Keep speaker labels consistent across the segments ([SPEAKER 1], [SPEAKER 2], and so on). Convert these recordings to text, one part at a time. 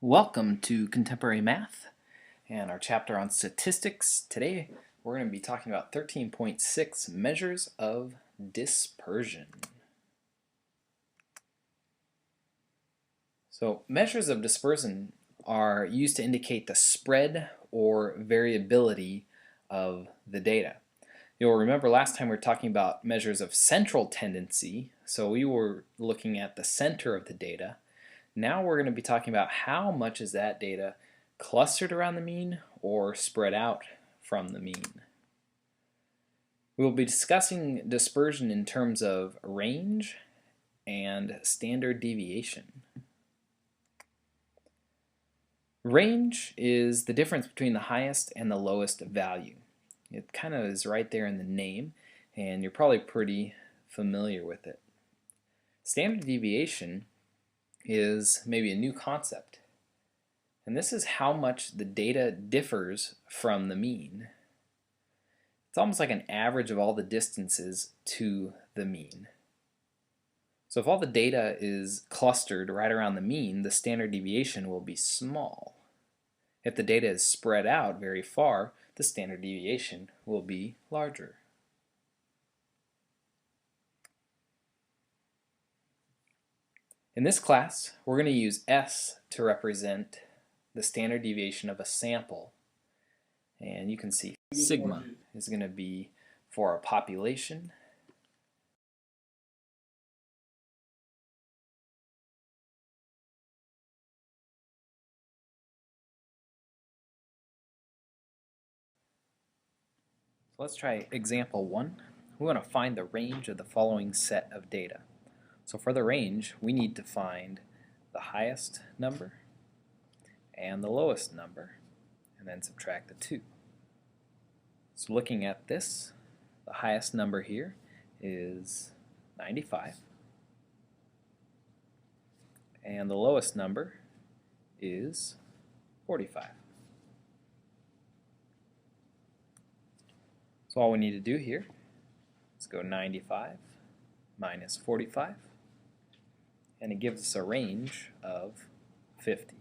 [SPEAKER 1] Welcome to Contemporary Math and our chapter on statistics. Today we're going to be talking about 13.6 Measures of Dispersion. So measures of dispersion are used to indicate the spread or variability of the data. You'll remember last time we were talking about measures of central tendency, so we were looking at the center of the data. Now we're going to be talking about how much is that data clustered around the mean or spread out from the mean. We will be discussing dispersion in terms of range and standard deviation. Range is the difference between the highest and the lowest value. It kind of is right there in the name, and you're probably pretty familiar with it. Standard deviation is maybe a new concept. And this is how much the data differs from the mean. It's almost like an average of all the distances to the mean. So if all the data is clustered right around the mean, the standard deviation will be small. If the data is spread out very far, the standard deviation will be larger. In this class, we're going to use S to represent the standard deviation of a sample. And you can see sigma is going to be for a population. So let's try example 1. We want to find the range of the following set of data. So for the range, we need to find the highest number and the lowest number, and then subtract the 2. So looking at this, the highest number here is 95, and the lowest number is 45. So all we need to do here is go 95 minus 45, and it gives us a range of 50.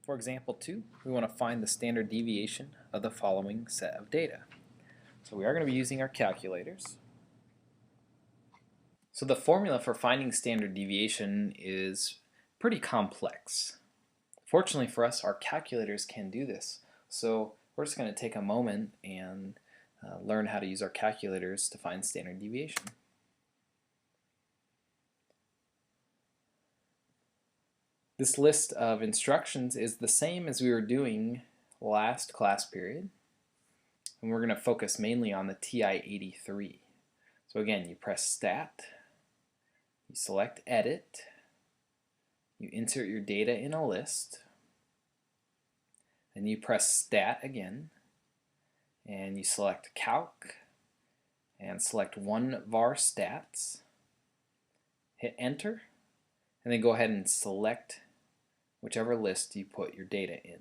[SPEAKER 1] For example 2, we want to find the standard deviation of the following set of data. So we are going to be using our calculators. So the formula for finding standard deviation is pretty complex. Fortunately for us, our calculators can do this. So we're just going to take a moment and learn how to use our calculators to find standard deviation. This list of instructions is the same as we were doing last class period, and we're going to focus mainly on the TI-83. So again, you press Stat, you select Edit, you insert your data in a list, then you press Stat again, and you select Calc, and select one var stats, hit Enter, and then go ahead and select whichever list you put your data in.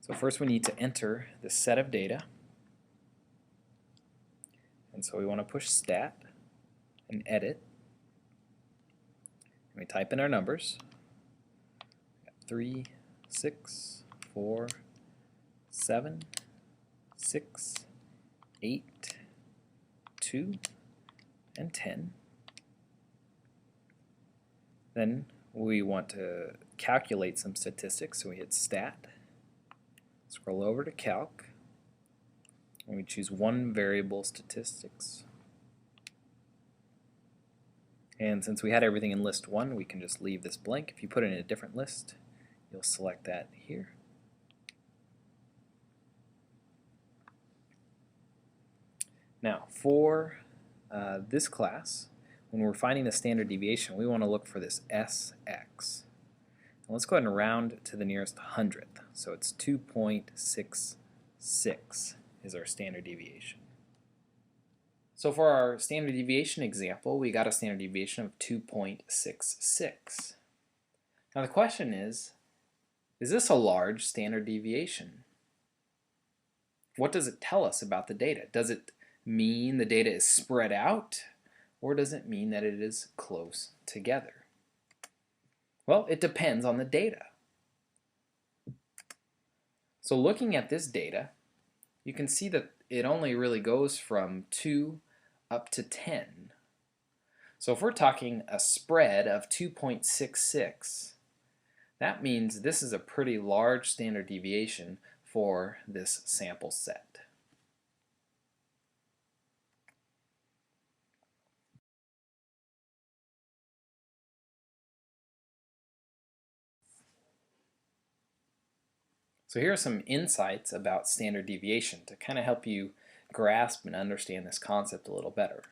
[SPEAKER 1] So first we need to enter the set of data. And so we want to push Stat and Edit. And we type in our numbers. 3, 6, 4, 7, 6, 8, 2, and 10. Then we want to calculate some statistics, so we hit Stat, scroll over to Calc, and we choose one variable statistics. And since we had everything in list 1, we can just leave this blank. If you put it in a different list, you'll select that here. Now, for this class, when we're finding the standard deviation, we want to look for this Sx. Now let's go ahead and round to the nearest hundredth. So it's 2.67. 6 is our standard deviation. So for our standard deviation example, we got a standard deviation of 2.66. Now the question is this a large standard deviation? What does it tell us about the data? Does it mean the data is spread out, or does it mean that it is close together? Well, it depends on the data. So looking at this data, you can see that it only really goes from 2 up to 10. So if we're talking a spread of 2.66, that means this is a pretty large standard deviation for this sample set. So here are some insights about standard deviation to kind of help you grasp and understand this concept a little better.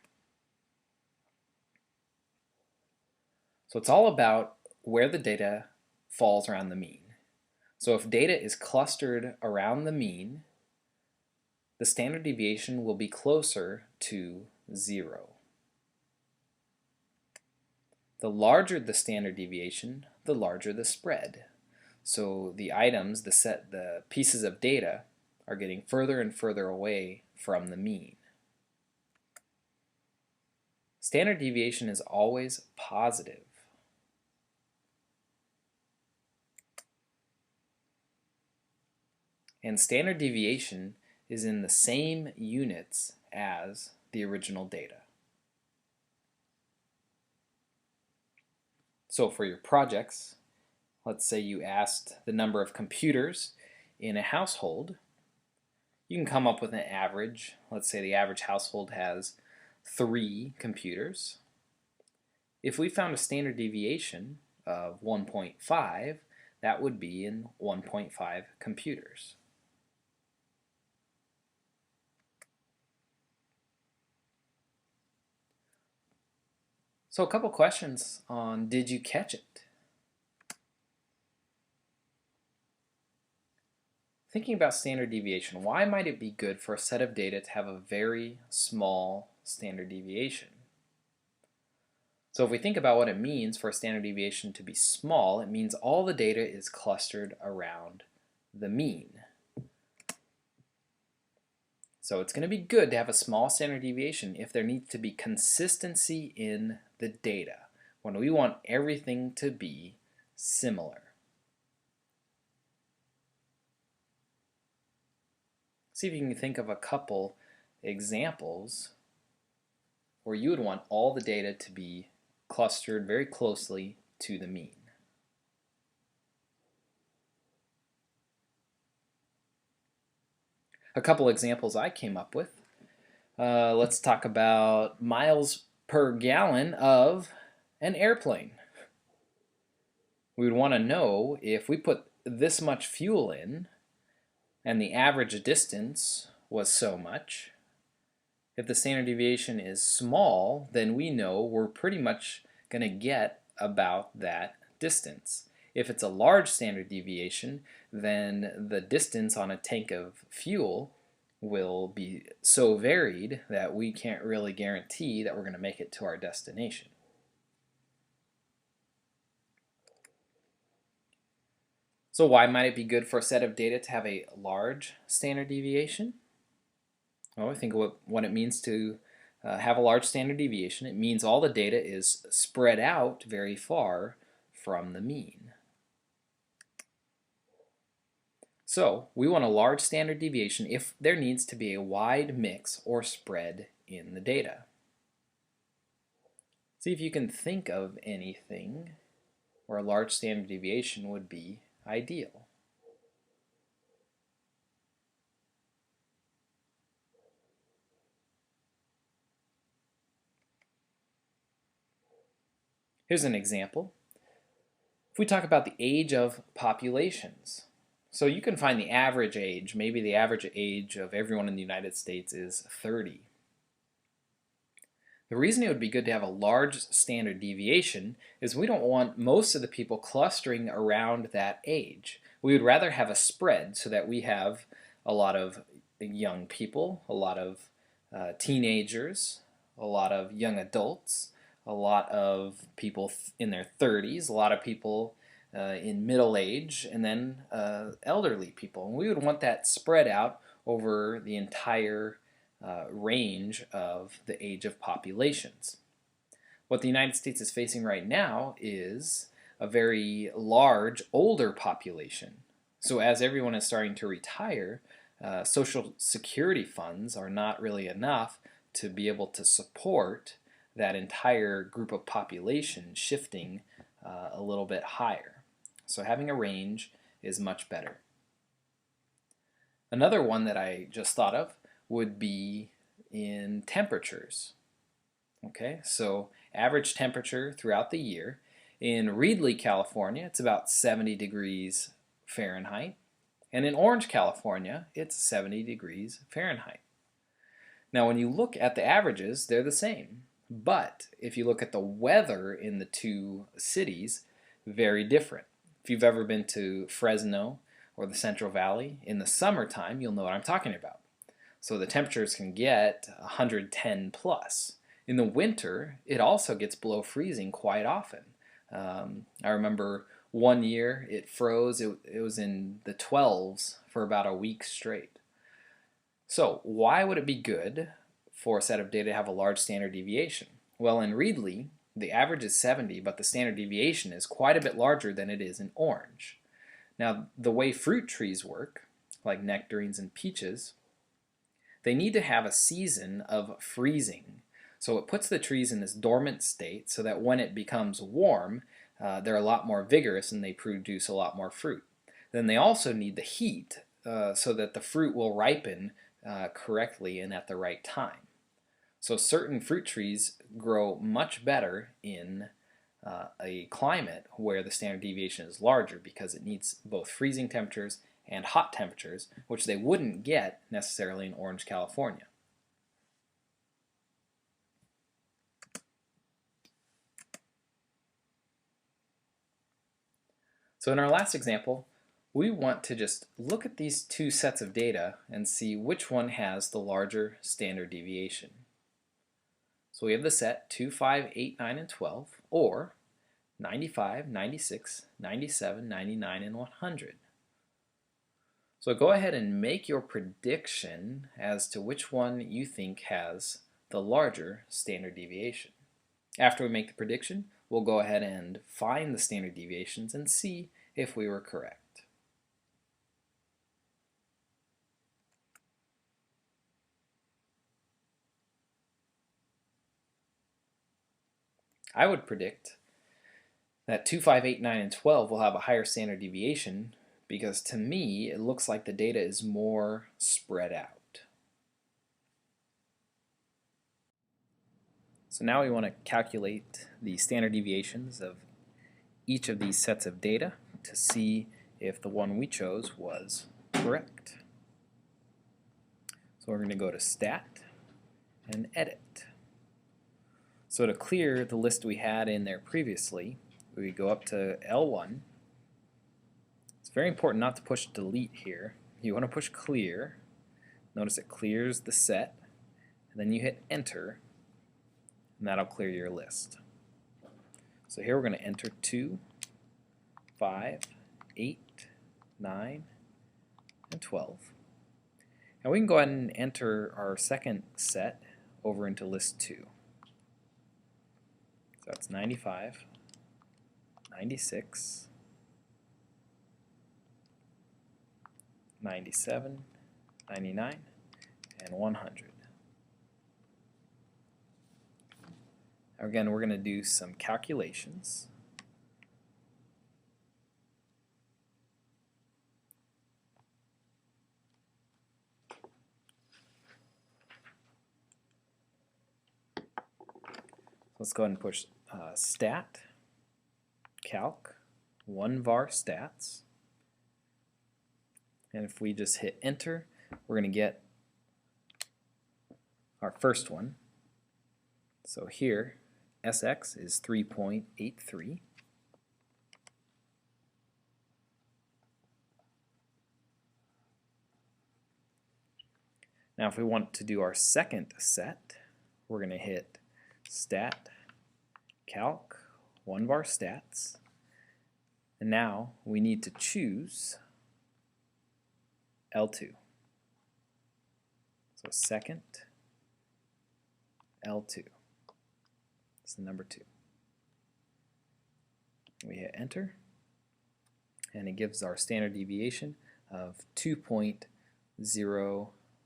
[SPEAKER 1] So it's all about where the data falls around the mean. So if data is clustered around the mean, the standard deviation will be closer to 0. The larger the standard deviation, the larger the spread. So the items, the pieces of data are getting further and further away from the mean. Standard deviation is always positive. And standard deviation is in the same units as the original data. So for your projects, let's say you asked the number of computers in a household, you can come up with an average. Let's say the average household has 3 computers. If we found a standard deviation of 1.5, that would be in 1.5 computers. So a couple questions on did you catch it? Thinking about standard deviation, why might it be good for a set of data to have a very small standard deviation? So if we think about what it means for a standard deviation to be small, it means all the data is clustered around the mean. So it's going to be good to have a small standard deviation if there needs to be consistency in the data, when we want everything to be similar. See if you can think of a couple examples where you would want all the data to be clustered very closely to the mean. A couple examples I came up with. Let's talk about miles per gallon of an airplane. We would want to know if we put this much fuel in and the average distance was so much. If the standard deviation is small, then we know we're pretty much going to get about that distance. If it's a large standard deviation, then the distance on a tank of fuel will be so varied that we can't really guarantee that we're going to make it to our destination. So why might it be good for a set of data to have a large standard deviation? Well, I think what it means to have a large standard deviation, it means all the data is spread out very far from the mean. So we want a large standard deviation if there needs to be a wide mix or spread in the data. See if you can think of anything where a large standard deviation would be ideal. Here's an example. If we talk about the age of populations, so you can find the average age. Maybe the average age of everyone in the United States is 30. The reason it would be good to have a large standard deviation is we don't want most of the people clustering around that age. We would rather have a spread so that we have a lot of young people, a lot of teenagers, a lot of young adults, a lot of people in their 30s, a lot of people in middle age, and then elderly people. And we would want that spread out over the entire range of the age of populations. What the United States is facing right now is a very large older population. So as everyone is starting to retire, Social Security funds are not really enough to be able to support that entire group of population shifting a little bit higher. So having a range is much better. Another one that I just thought of would be in temperatures. Okay, so average temperature throughout the year. In Reedley, California, it's about 70 degrees Fahrenheit. And in Orange, California, it's 70 degrees Fahrenheit. Now, when you look at the averages, they're the same. But if you look at the weather in the two cities, very different. If you've ever been to Fresno or the Central Valley, in the summertime, you'll know what I'm talking about. So the temperatures can get 110 plus. In the winter, it also gets below freezing quite often. I remember one year it froze, it was in the 12s for about a week straight. So why would it be good for a set of data to have a large standard deviation? Well, in Reedley, the average is 70, but the standard deviation is quite a bit larger than it is in Orange. Now, the way fruit trees work, like nectarines and peaches, they need to have a season of freezing. So it puts the trees in this dormant state so that when it becomes warm, they're a lot more vigorous and they produce a lot more fruit. Then they also need the heat so that the fruit will ripen correctly and at the right time. So certain fruit trees grow much better in a climate where the standard deviation is larger because it needs both freezing temperatures and hot temperatures, which they wouldn't get necessarily in Orange, California. So in our last example, we want to just look at these two sets of data and see which one has the larger standard deviation. So we have the set 2, 5, 8, 9, and 12, or 95, 96, 97, 99, and 100. So go ahead and make your prediction as to which one you think has the larger standard deviation. After we make the prediction, we'll go ahead and find the standard deviations and see if we were correct. I would predict that 2, 5, 8, 9, and 12 will have a higher standard deviation because to me it looks like the data is more spread out. So now we want to calculate the standard deviations of each of these sets of data to see if the one we chose was correct. So we're going to go to Stat and Edit. So to clear the list we had in there previously, we go up to L1. It's very important not to push delete here. You want to push clear. Notice it clears the set, and then you hit enter, and that'll clear your list. So here we're going to enter 2, 5, 8, 9, and 12. And we can go ahead and enter our second set over into list 2. So that's 95, 96, 97, 99, and 100. Now again, we're going to do some calculations. Let's go ahead and push Stat, Calc, 1var stats. And if we just hit enter, we're going to get our first one. So here, SX is 3.83. Now if we want to do our second set, we're going to hit Stat, Calc, one-var stats, and now we need to choose L2. So second, L2. It's the number 2. We hit enter, and it gives our standard deviation of 2.07.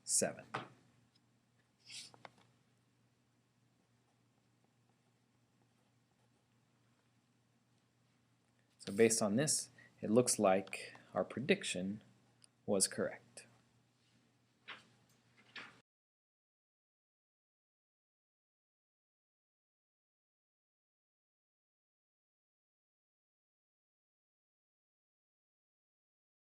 [SPEAKER 1] So based on this, it looks like our prediction was correct.